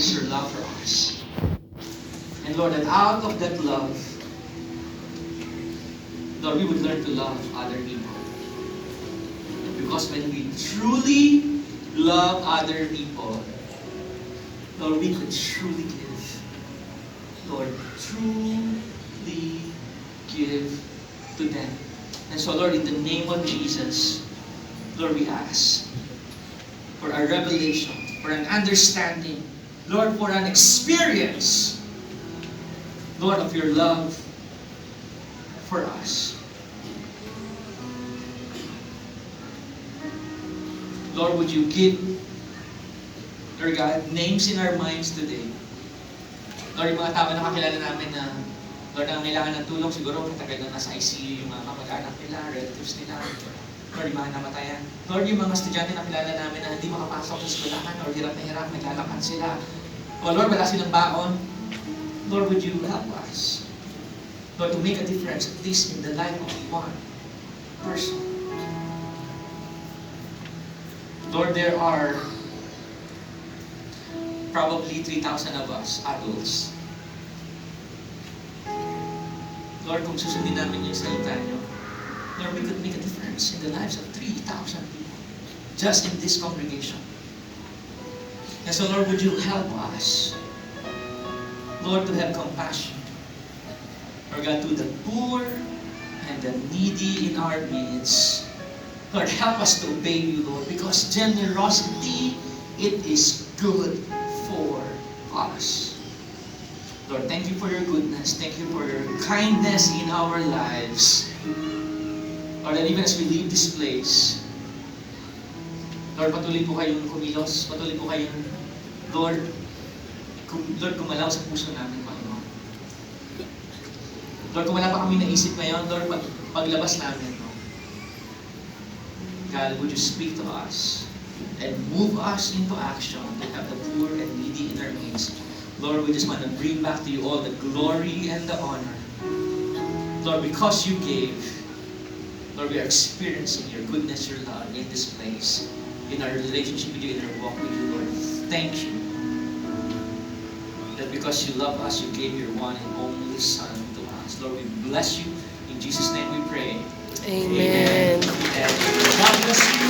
is your love for us. And Lord, that out of that love, Lord, we would learn to love other people. Because when we truly love other people, Lord, we could truly give. Lord, truly give to them. And so, Lord, in the name of Jesus, Lord, we ask for a revelation, for an understanding, Lord, for an experience, Lord, of your love for us. Lord, would you give, Lord God, names in our minds today. Lord, yung mga tao na kakilala namin na, Lord, ang kailangan ng tulong, siguro matagal na nasa ICU yung mga kamag-anak nila, relatives nila. Lord, yung mga namatayan. Lord, yung mga estudyante na kilala namin na hindi makapasok sa eskwelahan or hirap na hirap, naglalakad sila. O Lord, wala silang baon. Lord, would you help us? Lord, to make a difference, at least in the life of one person. Lord, there are probably 3,000 of us, adults. Lord, kung susundin namin yung salita niyo, Lord, we could make a difference in the lives of 3,000 people just in this congregation. And so, Lord, would you help us, Lord, to have compassion, Lord God, to the poor and the needy in our midst. Lord, help us to obey you, Lord, because generosity, it is good for us. Lord, thank you for your goodness. Thank you for your kindness in our lives. Lord, and even as we leave this place, Lord, patuloy po kayong kumilos. Patuloy po kayong, Lord, gumalaw sa puso namin, Panginoon. Lord, kung wala pa kami naisip ngayon, Lord, paglabas namin, no? God, would you speak to us and move us into action to have the poor and needy in our midst. Lord, we just want to bring back to you all the glory and the honor. Lord, because you gave, Lord, we are experiencing your goodness, your love in this place, in our relationship with you, in our walk with you, Lord. Thank you that because you love us, you gave your one and only Son to us. Lord, we bless you. In Jesus' name we pray. Amen. And God bless you.